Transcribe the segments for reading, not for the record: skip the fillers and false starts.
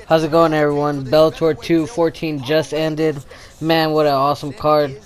How's it going, everyone? Bellator 214 just ended. Man, what an awesome card.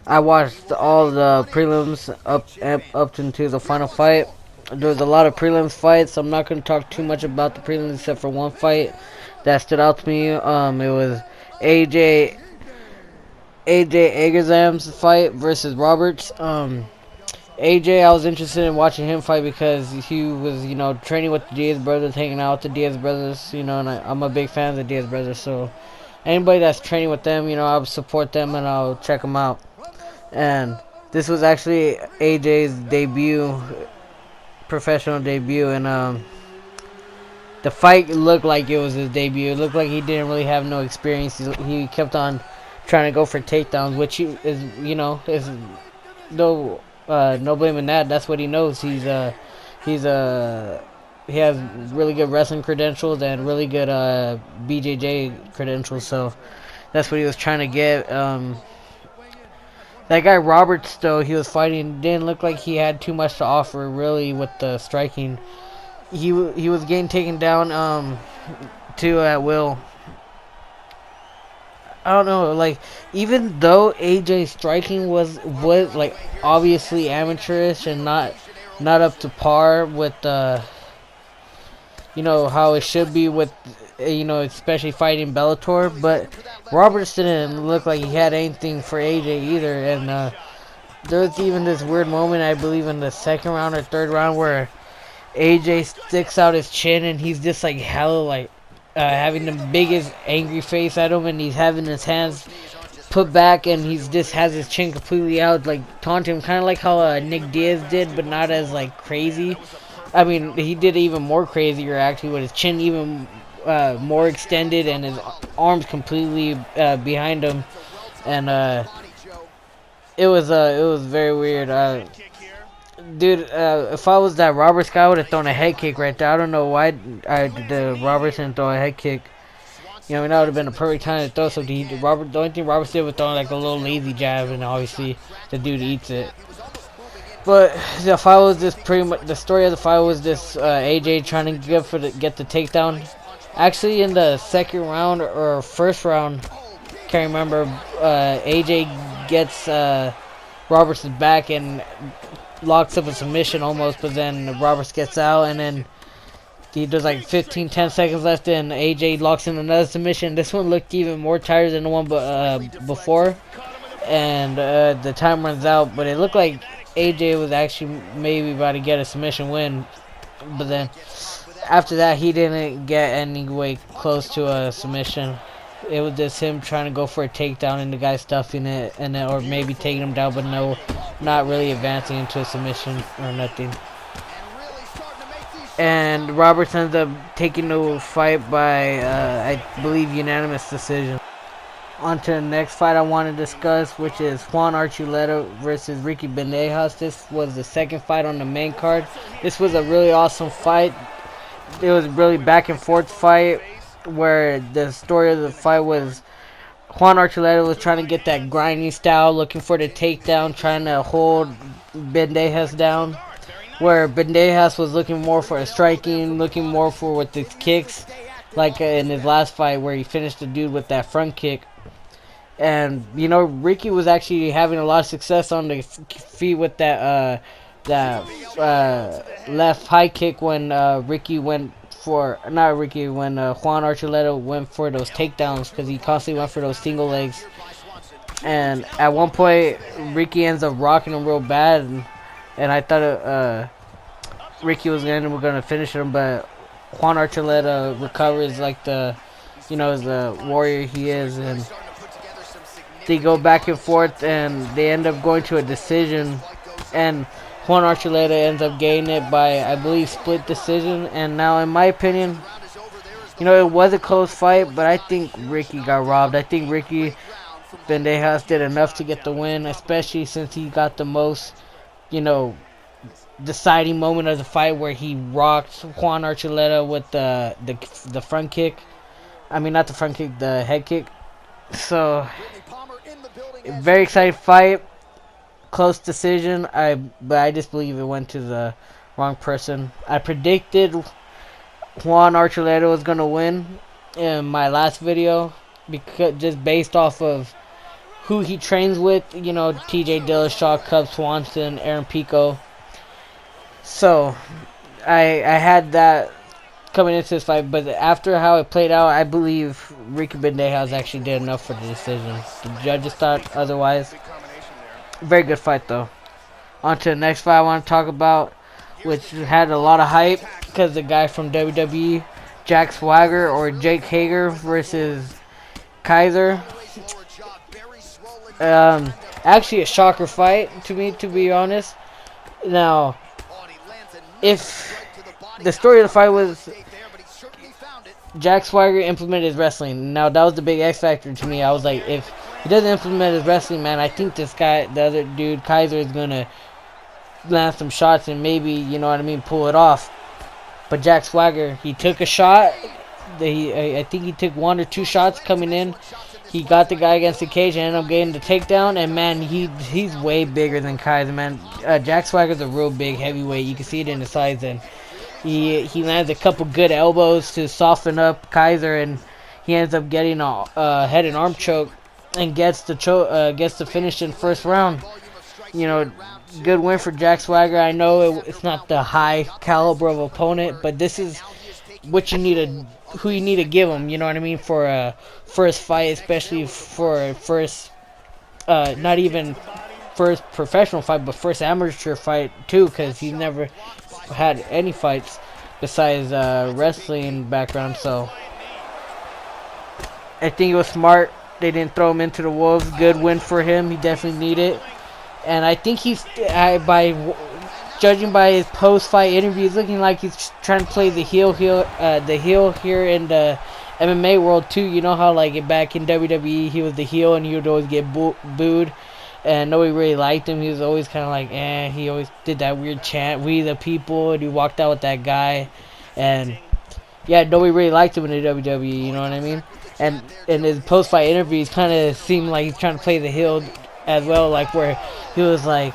I watched all the prelims up into the final fight. There was a lot of prelims fights. I'm not going to talk too much about the prelims except for one fight that stood out to me. It was AJ Agazam's fight versus Roberts. AJ, I was interested in watching him fight because he was, training with the Diaz brothers, hanging out with the Diaz brothers, and I'm a big fan of the Diaz brothers, so anybody that's training with them, I'll support them and I'll check them out. And this was actually AJ's debut, professional debut, and the fight looked like it was his debut. It looked like he didn't really have no experience. He kept on trying to go for takedowns, which is no blame in that. That's what he knows. He has really good wrestling credentials and really good BJJ credentials. So that's what he was trying to get. That guy Roberts, though, he was fighting, didn't look like he had too much to offer really with the striking. He was getting taken down to at will. I don't know, like, even though AJ's striking was like obviously amateurish and not up to par with how it should be with especially fighting Bellator, but Roberts didn't look like he had anything for AJ either. And there was even this weird moment, I believe in the second round or third round, where AJ sticks out his chin and he's just like hella like having the biggest angry face at him, and he's having his hands put back and he's just has his chin completely out, like taunting him, kind of like how Nick Diaz did, but not as like crazy. I mean, he did even more crazier actually, with his chin even more extended and his arms completely behind him, and it was very weird. Dude, if I was that Roberts guy, I would have thrown a head kick right there. I don't know why the Roberts didn't throw a head kick. That would have been a perfect time to throw something. The only thing Roberts did was throw like a little lazy jab, and obviously the dude eats it. But the fight was just pretty much, the story of the fight was this AJ trying to get the takedown. Actually, in the second round or first round, can't remember, AJ gets Roberts' back and locks up a submission almost, but then Roberts gets out, and then there's like 10 seconds left, and AJ locks in another submission. This one looked even more tired than the one before, and the time runs out, but it looked like AJ was actually maybe about to get a submission win, but then after that he didn't get anyway close to a submission. It was just him trying to go for a takedown and the guy stuffing it, and then, or maybe taking him down, but no, not really advancing into a submission or nothing. And Roberts ends up taking the fight by, I believe, unanimous decision. On to the next fight I want to discuss, which is Juan Archuleta versus Ricky Bandejas. This was the second fight on the main card. This was a really awesome fight. It was a really back and forth fight, where the story of the fight was Juan Archuleta was trying to get that grinding style, looking for the takedown, trying to hold Bandejas down, where Bandejas was looking more for a striking, looking more for with his kicks, like in his last fight where he finished the dude with that front kick. And Ricky was actually having a lot of success on the feet with that left high kick when Juan Archuleta went for those takedowns, because he constantly went for those single legs. And at one point, Ricky ends up rocking him real bad, and I thought Ricky was going to finish him, but Juan Archuleta recovers like the warrior he is, and they go back and forth, and they end up going to a decision, and Juan Archuleta ends up getting it by, I believe, split decision. And now, in my opinion, it was a close fight, but I think Ricky got robbed. I think Ricky Bandejas did enough to get the win, especially since he got the most, deciding moment of the fight, where he rocked Juan Archuleta with the front kick. I mean, not the front kick, the head kick. So, very exciting fight. Close decision, but I just believe it went to the wrong person. I predicted Juan Archuleta was going to win, in my last video, because just based off of who he trains with, you know, TJ Dillashaw, Cub Swanson, Aaron Pico. So I had that coming into this fight, but after how it played out, I believe Ricky Bandejas actually did enough for the decision. The judges thought otherwise. Very good fight, though. On to the next fight I want to talk about, which had a lot of hype because the guy from WWE, Jack Swagger or Jake Hager versus Kaiser. Actually a shocker fight to me, to be honest. Now, if the story of the fight was Jack Swagger implemented his wrestling. Now, that was the big X factor to me. I was like, if he doesn't implement his wrestling, man, I think this guy, the other dude, Kaiser, is going to land some shots and maybe, you know what I mean, pull it off. But Jack Swagger, he took a shot. I think he took 1 or 2 shots coming in. He got the guy against the cage and ended up getting the takedown. And, man, he's way bigger than Kaiser, man. Jack Swagger's a real big heavyweight. You can see it in the size. And he lands a couple good elbows to soften up Kaiser. And he ends up getting a head and arm choke and gets the finish in first round. You know, good win for Jack Swagger. I know it's not the high caliber of opponent, but this is what you need to, who you need to give him. You know what I mean, for a first fight, especially for a first, not even first professional fight, but first amateur fight too, because he never had any fights besides wrestling background. So I think it was smart. They didn't throw him into the wolves. Good win for him. He definitely needed it. And I think he's, judging by his post-fight interviews, looking like he's trying to play the heel here in the MMA world too. You know how like back in WWE he was the heel and he would always get booed, and nobody really liked him. He was always kind of like, he always did that weird chant, "We the people," and he walked out with that guy, and yeah, nobody really liked him in the WWE. You know what I mean? And in his post-fight interviews, kind of seemed like he's trying to play the heel as well, like where he was like,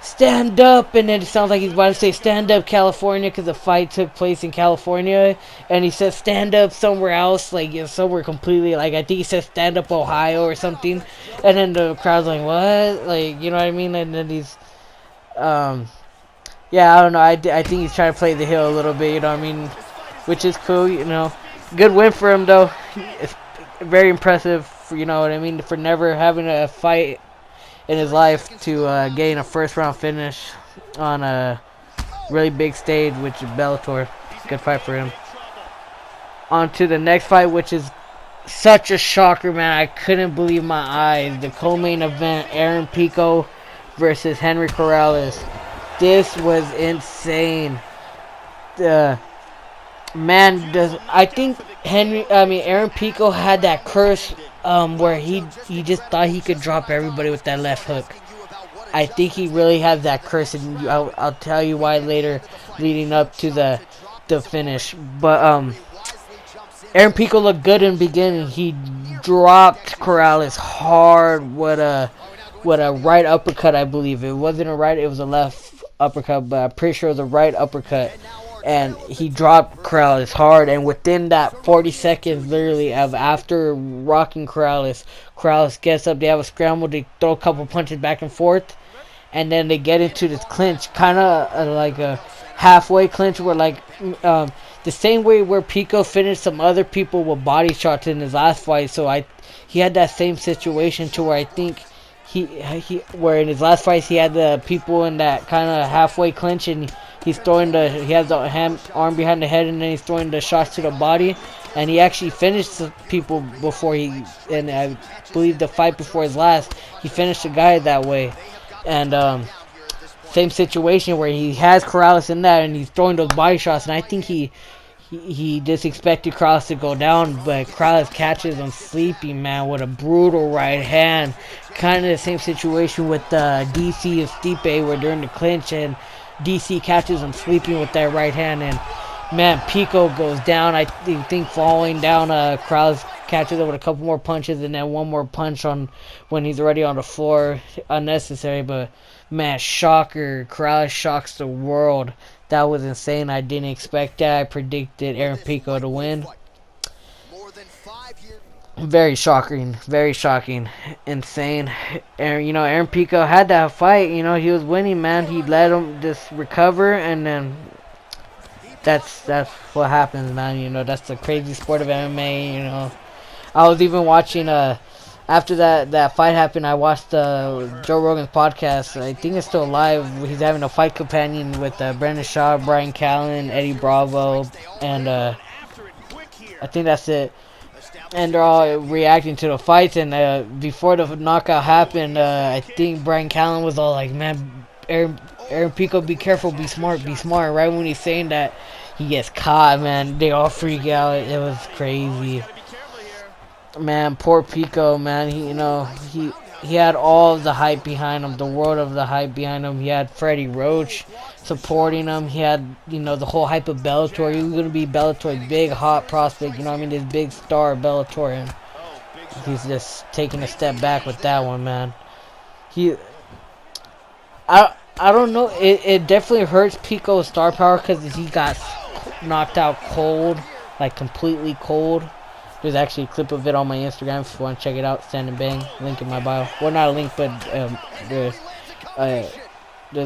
"Stand up," and then it sounds like he's about to say "Stand up California," because the fight took place in California, and he says "Stand up" somewhere else, like somewhere completely, like I think he says "Stand up Ohio" or something, and then the crowd's like, "What?" Like, you know what I mean? And then he's yeah, I don't know, I think he's trying to play the heel a little bit, you know what I mean, which is cool. You know, good win for him though. It's very impressive, you know what I mean, for never having a fight in his life to gain a first round finish on a really big stage, which is Bellator. Good fight for him. On to the next fight, which is such a shocker, man. I couldn't believe my eyes. The co-main event, Aaron Pico versus Henry Corrales. This was insane. I think Aaron Pico had that curse where he just thought he could drop everybody with that left hook. I think he really has that curse, and I'll tell you why later, leading up to the finish. But Aaron Pico looked good in the beginning. He dropped Corrales hard with a right uppercut, I believe. It wasn't a right, it was a left uppercut, but I'm pretty sure it was a right uppercut. And he dropped Corrales hard, and within that 40 seconds, literally, of after rocking Corrales gets up, they have a scramble, they throw a couple punches back and forth, and then they get into this clinch, kind of like a halfway clinch, where like, the same way where Pico finished some other people with body shots in his last fight, so he had that same situation to where I think where in his last fight he had the people in that kind of halfway clinch, and he has the arm behind the head, and then he's throwing the shots to the body, and he actually finished the people before and I believe the fight before his last, he finished the guy that way. And same situation where he has Corrales in that, and he's throwing those body shots, and I think he just expected Corrales to go down, but Corrales catches him sleeping, man, with a brutal right hand. Kind of the same situation with DC and Stipe, where they're in the clinch, and DC catches him sleeping with that right hand, and man, Pico goes down. I think falling down, Corrales catches him with a couple more punches, and then one more punch on when he's already on the floor, unnecessary. But man, shocker, Corrales shocks the world. That was insane. I didn't expect that. I predicted Aaron Pico to win. Very shocking, insane. And Aaron Pico had that fight. He was winning, man. He let him just recover, and then that's what happens, man. That's the crazy sport of MMA. I was even watching after that fight happened. I watched Joe Rogan's podcast. I think it's still live. He's having a fight companion with Brendan Shaw, Brian Callen, Eddie Bravo, and I think that's it. And they're all reacting to the fights. And before the knockout happened, I think Brian Callen was all like, "Man, Aaron Pico, be careful, be smart, be smart." Right when he's saying that, he gets caught, man. They all freak out. It was crazy. Man, poor Pico, man. He had all of the hype behind him, the world of the hype behind him. He had Freddie Roach supporting him. He had, the whole hype of Bellator. He was going to be Bellator's big, hot prospect, this big star of Bellator. And he's just taking a step back with that one, man. I don't know. It definitely hurts Pico's star power because he got knocked out cold, like completely cold. There's actually a clip of it on my Instagram if you want to check it out. Stand and Bang, link in my bio. Well, not a link, but there's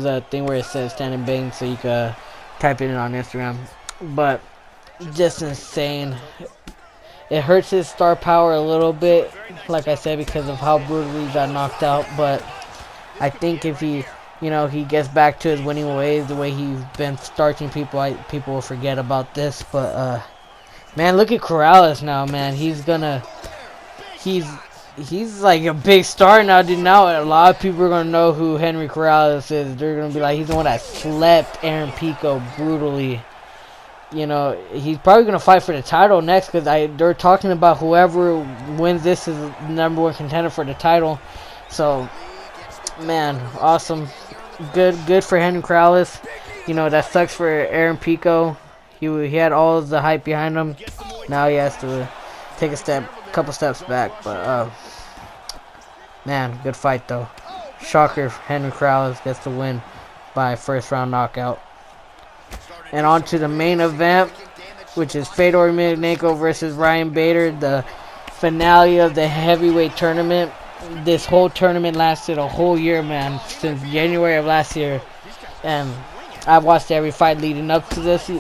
a thing where it says Stand and Bang, so you can type it in on Instagram. But just insane. It hurts his star power a little bit, like I said, because of how brutally he got knocked out. But I think if he gets back to his winning ways, the way he's been starching people, people will forget about this. But man, look at Corrales now, man. He's like a big star now, dude. Now a lot of people are gonna know who Henry Corrales is. They're gonna be like, he's the one that slept Aaron Pico brutally. He's probably gonna fight for the title next because they're talking about whoever wins this is the #1 contender for the title. So, man, awesome, good for Henry Corrales. That sucks for Aaron Pico. He had all of the hype behind him. Now he has to take a couple steps back. But man, good fight though. Shocker, Henry Corrales gets the win by first round knockout. And on to the main event, which is Fedor Emelianenko versus Ryan Bader, the finale of the heavyweight tournament. This whole tournament lasted a whole year, man, since January of last year. And I've watched every fight leading up to this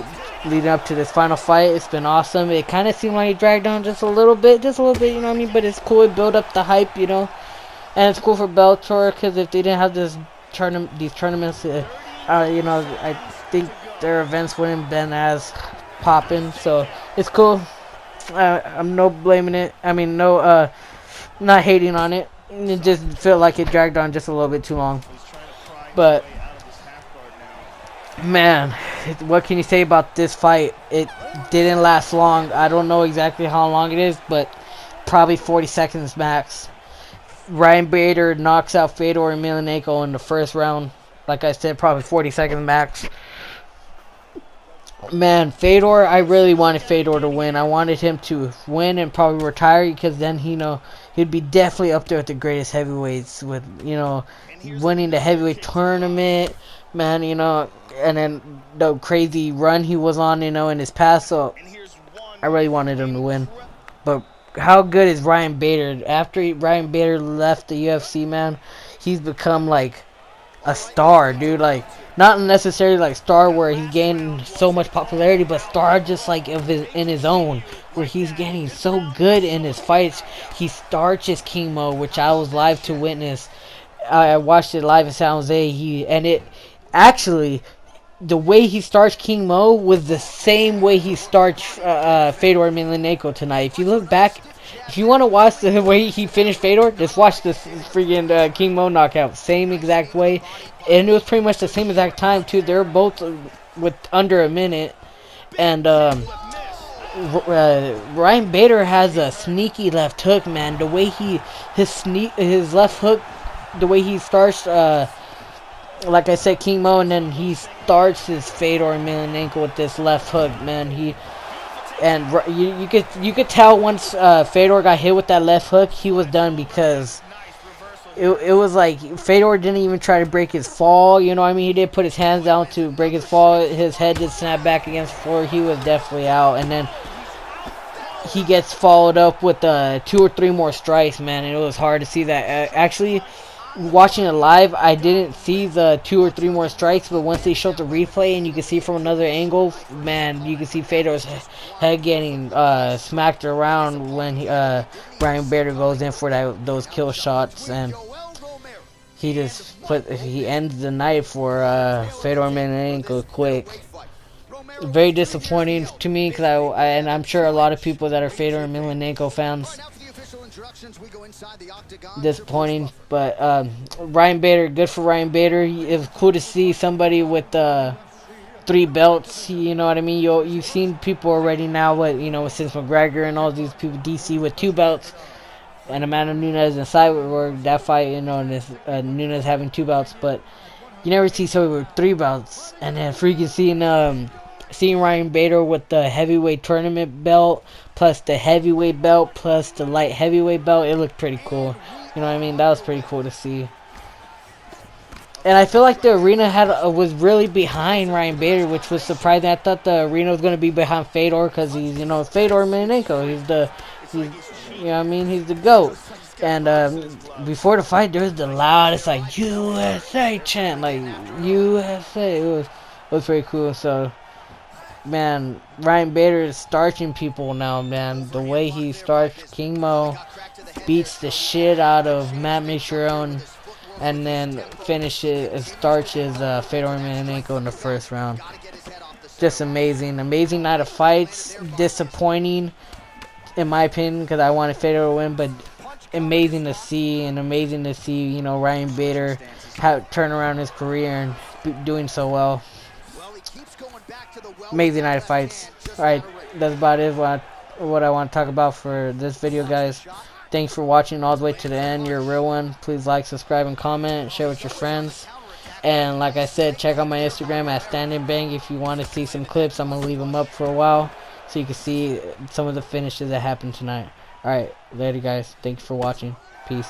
final fight. It's been awesome. It kind of seemed like it dragged on just a little bit, but it's cool. It built up the hype, and it's cool for Bellator because if they didn't have these tournaments, I think their events wouldn't have been as popping. So it's cool. I'm no blaming it. Not hating on it. It just felt like it dragged on just a little bit too long. But man, what can you say about this fight? It didn't last long. I don't know exactly how long it is, but probably 40 seconds max. Ryan Bader knocks out Fedor Emelianenko in the first round. Like I said, probably 40 seconds max. Man, Fedor, I really wanted Fedor to win. I wanted him to win and probably retire because then, he'd be definitely up there with the greatest heavyweights with, winning the heavyweight tournament, man, and then the crazy run he was on, in his past. So I really wanted him to win. But how good is Ryan Bader? After Ryan Bader left the UFC, man, he's become like a star, dude. Like, not necessarily like star where he's gaining so much popularity, but star just like in his own, where he's getting so good in his fights. He starches King Mo, which I was live to witness. I watched it live in San Jose. The way he starts King Mo was the same way he starts Fedor Emelianenko tonight. If you look back, if you want to watch the way he finished Fedor, just watch this freaking King Mo knockout. Same exact way. And it was pretty much the same exact time, too. They're both with under a minute. And Ryan Bader has a sneaky left hook, man. The way his left hook, the way he starts, like I said, King Mo, and then he starts his Fedor Emelianenko with this left hook, man. You could tell once Fedor got hit with that left hook, he was done because it was like Fedor didn't even try to break his fall. He did put his hands down to break his fall. His head did snap back against the floor. He was definitely out. And then he gets followed up with 2 or 3 more strikes, man, and it was hard to see that. Actually, watching it live, I didn't see the 2 or 3 more strikes, but once they showed the replay and you can see from another angle, man, you can see Fedor's head getting smacked around when Ryan Bader goes in for those kill shots, and he ends the night for Fedor Emelianenko quick. Very disappointing to me, because and I'm sure a lot of people that are Fedor Emelianenko fans, disappointing. But Ryan Bader, good for Ryan Bader. It was cool to see somebody with 3 belts. You know what I mean? You've seen people already now, since McGregor and all these people, DC with 2 belts, and Amanda Nunes and Cyborg, that fight, and this, Nunes having 2 belts, but you never see somebody with 3 belts. And then freaking seeing Ryan Bader with the heavyweight tournament belt, plus the heavyweight belt, plus the light heavyweight belt, it looked pretty cool. You know what I mean? That was pretty cool to see. And I feel like the arena was really behind Ryan Bader, which was surprising. I thought the arena was going to be behind Fedor, because he's, Fedor Emelianenko. He's the GOAT. And before the fight, there was the loudest, like, USA chant, like, USA. It was pretty cool. So, man, Ryan Bader is starching people now, man. The way he starts King Mo, beats the shit out of Matt Mitrione, and then starches Fedor Emelianenko in the first round. Just amazing. Amazing night of fights. Disappointing, in my opinion, because I wanted Fedor to win, but amazing to see, Ryan Bader turn around his career and doing so well. Amazing night of fights. Alright, that's about it what I want to talk about for this video, guys. Thanks for watching all the way to the end. You're a real one. Please like, subscribe, and comment. Share with your friends. And like I said, check out my Instagram at Standing Bang if you want to see some clips. I'm going to leave them up for a while so you can see some of the finishes that happened tonight. Alright, later, guys. Thanks for watching. Peace.